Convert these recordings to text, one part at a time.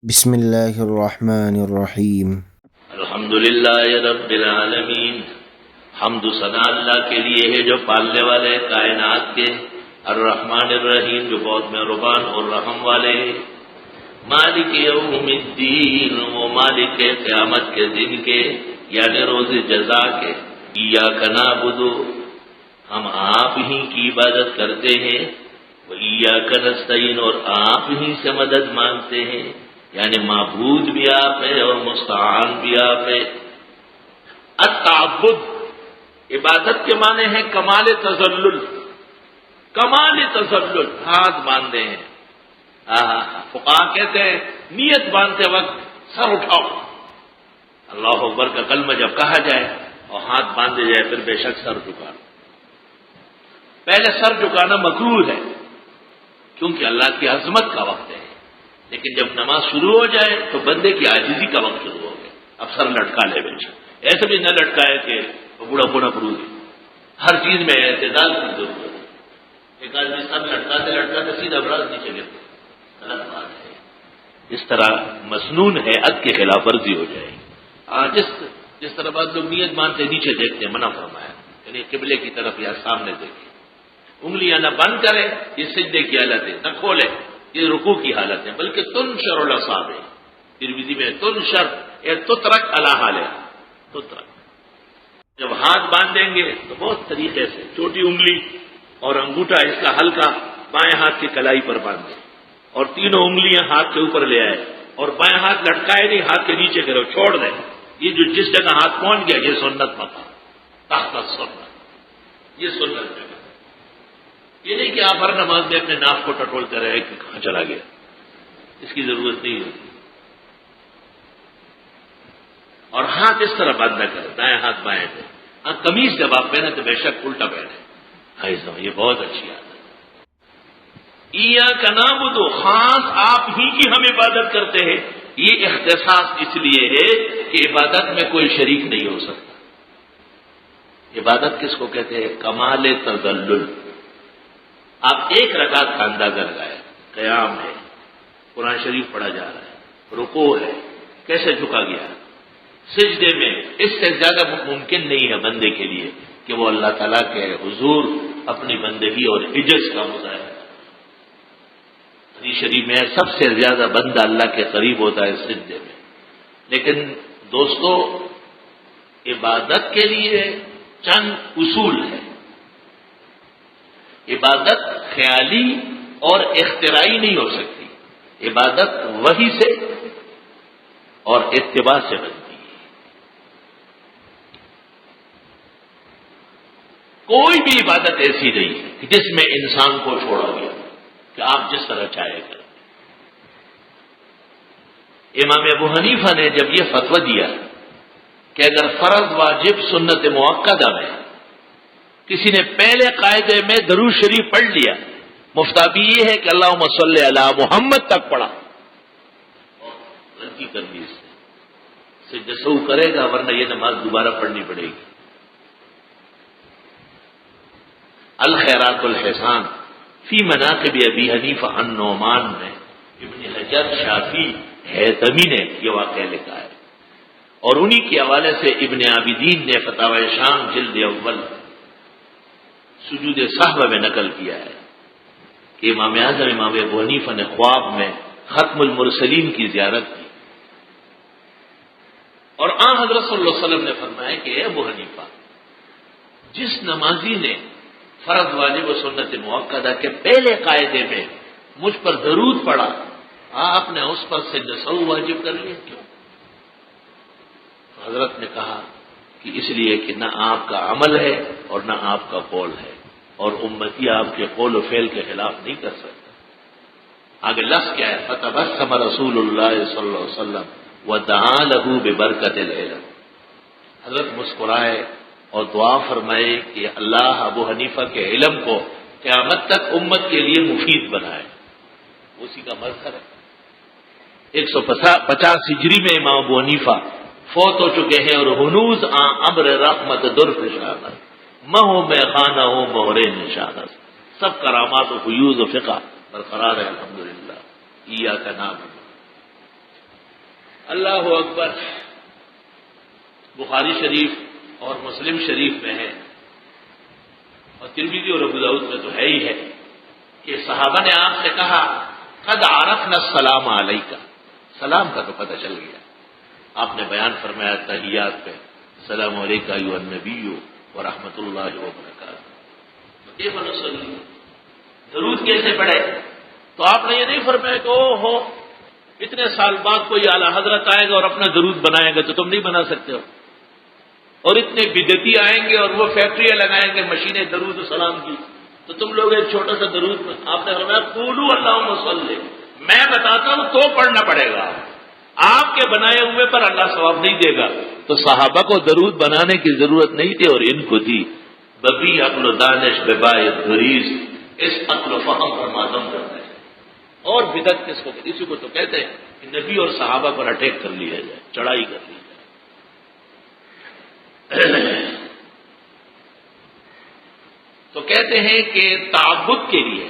بسم اللہ الرحمن الرحیم۔ الحمدللہ رب العالمین، حمد و ثنا اللہ کے لیے ہے جو پالنے والے کائنات کے، الرحمن الرحیم جو بہت مہربان اور رحم والے ہیں، مالک یوم الدین وہ مالک قیامت کے دن کے یعنی روز جزا کے، ایاک نعبد ہم آپ ہی کی عبادت کرتے ہیں، و ایاک نستعین اور آپ ہی سے مدد مانگتے ہیں، یعنی معبود بھی آپ ہے اور مستعان بھی آپ ہے۔ التعبد عبادت کے معنی ہے کمال تذلل، کمال تذلل، ہاتھ باندھے ہیں۔ فقہا کہتے ہیں نیت باندھتے وقت سر اٹھاؤ، اللہ اکبر کا کلمہ جب کہا جائے اور ہاتھ باندھے جائے پھر بے شک سر جھکانا۔ پہلے سر جھکانا مکروہ ہے کیونکہ اللہ کی عظمت کا وقت ہے، لیکن جب نماز شروع ہو جائے تو بندے کی عاجزی کا وقت شروع ہو گیا، اب سر لٹکا لے بے شک، ایسے بھی نہ لٹکائے کہ بوڑھا پونا پرو ہے، ہر چیز میں اعتدال کی ضرورت ہے۔ ایک آدمی سر لٹکاتے لٹکاتے سیدھا براد نیچے گرتا، غلط بات ہے، اس طرح مسنون ہیئت کی خلاف ورزی ہو جائے گی۔ جس طرح بعض لوگ نیت مانتے نیچے دیکھتے ہیں، منع فرمایا یعنی قبلے کی طرف یا سامنے دیکھیں، انگلیاں نہ بند کرے، یہ سجدے کی حالت ہے، نہ کھولے یہ رکوع کی حالت ہے، بلکہ تنشر الاصابع، ترمذی میں تنشر اے تترک علی حالہ، تترک۔ جب ہاتھ باندھیں گے تو بہت طریقے سے چھوٹی انگلی اور انگوٹھا اس کا ہلکا بائیں ہاتھ کی کلائی پر باندھیں اور تینوں انگلیاں ہاتھ کے اوپر لے آئے اور بائیں ہاتھ لٹکائے نہیں، ہاتھ کے نیچے کرو، چھوڑ دیں۔ یہ جو جس جگہ ہاتھ پہنچ گیا یہ سنت مقام، تحت سنت، یہ سنت جگہ۔ یہ نہیں کہ آپ ہر نماز میں اپنے ناف کو ٹٹولتے رہے کہ کہاں چلا گیا، اس کی ضرورت نہیں ہوتی۔ اور ہاتھ اس طرح بند نہ کرے، دائیں ہاتھ بائیں پہ۔ ہاں قمیض جب آپ پہنے تو بے شک الٹا پہنے، یہ بہت اچھی عادت ہے۔ ایاک نعبد خاص آپ ہی کی ہم عبادت کرتے ہیں، یہ اختصاص اس لیے ہے کہ عبادت میں کوئی شریک نہیں ہو سکتا۔ عبادت کس کو کہتے ہیں؟ کمال تذلل۔ آپ ایک رکعت کا اندازہ لگائیں، قیام ہے، قرآن شریف پڑھا جا رہا ہے، رکوع ہے، کیسے جھکا گیا، سجدے میں، اس سے زیادہ ممکن نہیں ہے بندے کے لیے کہ وہ اللہ تعالیٰ کے حضور اپنی بندگی اور عجز کا مظاہرہ۔ حدیث شریف میں سب سے زیادہ بندہ اللہ کے قریب ہوتا ہے سجدے میں۔ لیکن دوستو عبادت کے لیے چند اصول ہیں۔ عبادت خیالی اور اختراعی نہیں ہو سکتی، عبادت وحی سے اور اتباع سے بنتی ہے۔ کوئی بھی عبادت ایسی نہیں کہ جس میں انسان کو چھوڑا گیا کہ آپ جس طرح چاہے کریں۔ امام ابو حنیفہ نے جب یہ فتویٰ دیا کہ اگر فرض واجب سنت مؤکدہ میں کسی نے پہلے قاعدے میں درود شریف پڑھ لیا، مفتابی یہ ہے کہ اللہم صلی علی محمد تک پڑھا، غلطی کر دی، اس سے جسو کرے گا ورنہ یہ نماز دوبارہ پڑھنی پڑے گی۔ الخیرات الحسان فی مناقب ابی حنیفہ عن نعمان میں ابن حجر شافی حیثمی نے یہ واقعہ لکھا ہے، اور انہی کے حوالے سے ابن عابدین نے فتاوی شام جلد اول سجود صحبہ میں نقل کیا ہے کہ امام اعظم امام ابو حنیفہ نے خواب میں ختم المرسلین کی زیارت کی، اور آن حضرت صلی اللہ علیہ وسلم نے فرمایا کہ اے ابو حنیفہ، جس نمازی نے فرض واجب و سنت مؤکدہ کے پہلے قاعدے میں مجھ پر درود پڑھا، آپ نے اس پر سے نسو واجب کر لیا، کیوں؟ حضرت نے کہا کہ اس لیے کہ نہ آپ کا عمل ہے اور نہ آپ کا قول ہے، اور امتی آپ کے قول و فعل کے خلاف نہیں کر سکتا۔ آگے لفظ کیا ہے؟ فتبسم رسول اللہ صلی اللہ علیہ وسلم ودعا له ببرکت العلم، حضرت مسکرائے اور دعا فرمائے کہ اللہ ابو حنیفہ کے علم کو قیامت تک امت کے لیے مفید بنائے، اسی کا مظہر ہے۔ 150 ہجری میں امام ابو حنیفہ فوت ہو چکے ہیں، اور ہنوز امر رحمت در فشانت مہو میں خانہ ہو مہرے نشانت، سب کرامات و فیوز و فقہ برقرار ہے الحمدللہ۔ ایاک نعبد اللہ اکبر بخاری شریف اور مسلم شریف میں ہے، اور ترمذی اور ابو داؤد میں تو ہے ہی ہے کہ صحابہ نے آپ سے کہا قد عرفنا السلام علیکہ، سلام کا تو پتہ چل گیا. آپ نے بیان فرمایا تحیات پہ السلام علیکہ ایھا النبی ورحمۃ اللہ وبرکاتہ. کیف نصلی، درود کیسے پڑھے؟ تو آپ نے یہ نہیں فرمایا کہ او ہو اتنے سال بعد کوئی اعلیٰ حضرت آئے گا اور اپنا درود بنائے گا تو تم نہیں بنا سکتے ہو، اور اتنے بدعتی آئیں گے اور وہ فیکٹریاں لگائیں گے مشینیں درود و سلام کی، تو تم لوگ ایک چھوٹا سا درود. آپ نے فرمایا قولوا اللہم صلی، میں بتاتا ہوں تو پڑھنا پڑے گا، آپ کے بنائے ہوئے پر اللہ ثواب نہیں دے گا. تو صحابہ کو درود بنانے کی ضرورت نہیں تھی اور ان کو تھی. بقی عقل و دانش بباعث گریز، اس عقل و فہم پر ماتم کرتے ہیں. اور بدعت کس کو کہتے؟ اسی کو تو کہتے ہیں کہ نبی اور صحابہ پر اٹیک کر لیا جائے، چڑھائی کر لی جائے. تو کہتے ہیں کہ تعبد کے لیے،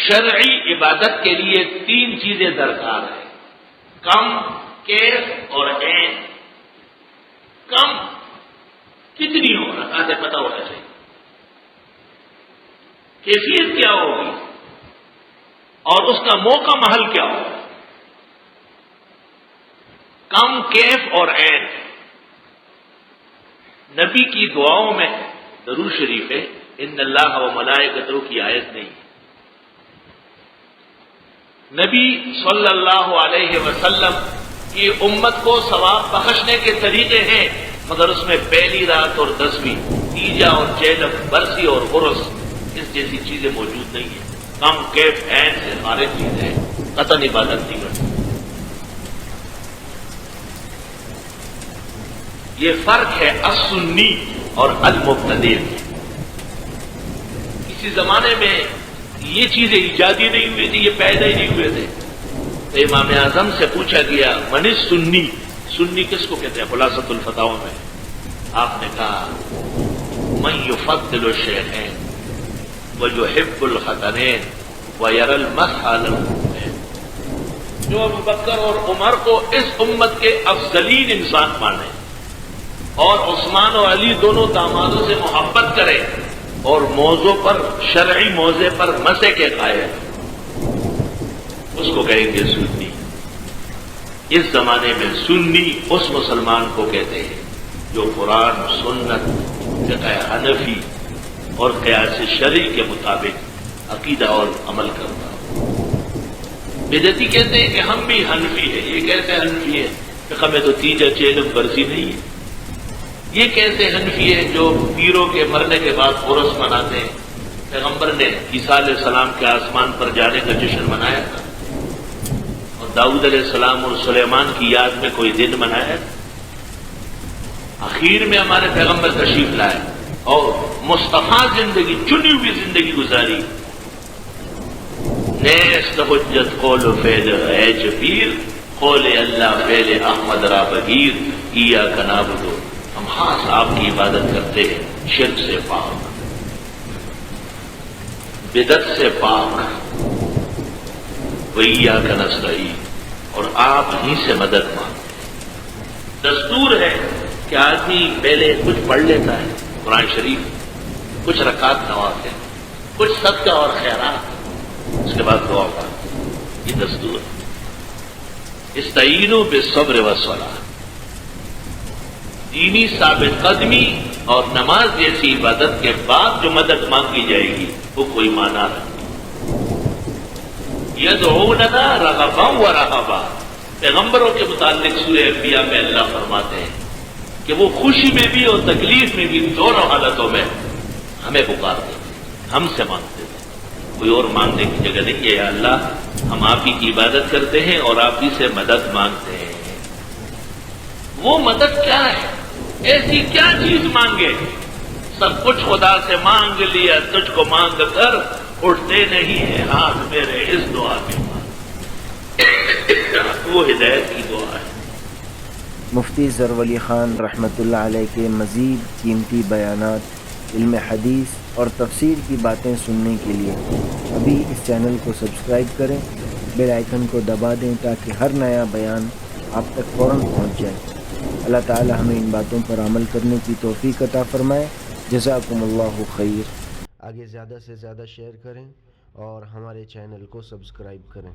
شرعی عبادت کے لیے 3 چیزیں درکار ہیں: کم، کیف اور عین. کم کتنی ہونا آگے پتہ ہونا چاہیے، کیفیت کیا ہوگی اور اس کا موقع محل کیا ہوگا. کم، کیف اور عین. نبی کی دعاؤں میں درود شریف ہے ان اللہ و ملائکتہ کی آیت نہیں. نبی صلی اللہ علیہ وسلم کی امت کو ثواب بخشنے کے طریقے ہیں، مگر اس میں پہلی رات اور 10ویں، تیجا اور چیلم، برسی اور عرس، اس جیسی چیزیں موجود نہیں ہیں. کم، کیف، عین سے خارج چیزیں ہیں، قطعاً عبادت نہیں کرتی. یہ فرق ہے السنی اور المبتدع. کسی زمانے میں یہ چیزیں ایجادی نہیں ہوئی تھی، یہ پیدا ہی نہیں ہوئے تھے. تو امام اعظم سے پوچھا گیا من السنی، سنی کس کو کہتے ہیں؟ خلاصۃ الفتاوی میں آپ نے کہا من یفضل الشیخین ویحب الختنین ویری المسح علی الخفین، جو ابو بکر اور عمر کو اس امت کے افضلین انسان مانے اور عثمان و علی دونوں دامادوں سے محبت کرے اور موضوع پر، شرعی موضع پر مسح کے قائل، اس کو کہیں گے سنی. اس زمانے میں سنی اس مسلمان کو کہتے ہیں جو قرآن، سنت، فقہ حنفی اور قیاس شرعی کے مطابق عقیدہ اور عمل کرتا ہو. بدعتی کہتے ہیں کہ ہم بھی حنفی ہیں. یہ کیسے حنفی ہے؟ فقہ میں تو تیجا، چیلم، برسی نہیں ہے. یہ کیسے حنفی ہے جو پیروں کے مرنے کے بعد عرس مناتے ہیں؟ پیغمبر نے عیسیٰ علیہ السلام کے آسمان پر جانے کا جشن منایا تھا، اور داؤد علیہ السلام اور سلیمان کی یاد میں کوئی دن منایا تھا. آخر میں ہمارے پیغمبر تشریف لائے اور مصطفیٰ زندگی، چنی ہوئی زندگی گزاری. نیست حجت قول و فعل ایچ پیر، قول اللہ فعل احمد را بگیر، ایاک نعبد، ہم خاص آپ کی عبادت کرتے ہیں، شرک سے پاک، بدعت سے پاک، وَإِيَّاكَ نَسْتَعِينُ، اور آپ ہی سے مدد مانگتے ہیں. دستور ہے کہ آدمی پہلے کچھ پڑھ لیتا ہے قرآن شریف، کچھ رکعات نوافل، کچھ صدقہ اور خیرات، اس کے بعد دعا کرتا. یہ دستور ہے. استعینوا بالصبر والصلاۃ. دینی ثابت قدمی اور نماز جیسی عبادت کے بعد جو مدد مانگی جائے گی وہ کوئی معنی نہیں. یدعوننا رغبا ورہبا، پیغمبروں کے متعلق سورہ انبیاء میں اللہ فرماتے ہیں کہ وہ خوشی میں بھی اور تکلیف میں بھی، دونوں حالتوں میں ہمیں پکارتے تھے، ہم سے مانگتے تھے. کوئی اور مانگنے کی جگہ نہیں ہے. یا اللہ ہم آپ ہی کی عبادت کرتے ہیں اور آپ ہی سے مدد مانگتے ہیں. وہ مدد کیا ہے؟ ایسی کیا چیز مانگے؟ سب کچھ خدا سے مانگ لیا، تجھ کو مانگ کر اٹھتے نہیں ہیں ہاتھ میرے اس دعا کے بعد. وہ ہدایت کی دعا ہے. مفتی ظفر علی خان رحمۃ اللہ علیہ کے مزید قیمتی بیانات، علم حدیث اور تفسیر کی باتیں سننے کے لیے ابھی اس چینل کو سبسکرائب کریں، بیل آئیکن کو دبا دیں تاکہ ہر نیا بیان آپ تک فوراً پہنچ جائے۔ اللہ تعالی ہمیں ان باتوں پر عمل کرنے کی توفیق عطا فرمائے۔ جزاکم اللہ خیر۔ آگے زیادہ سے زیادہ شیئر کریں اور ہمارے چینل کو سبسکرائب کریں۔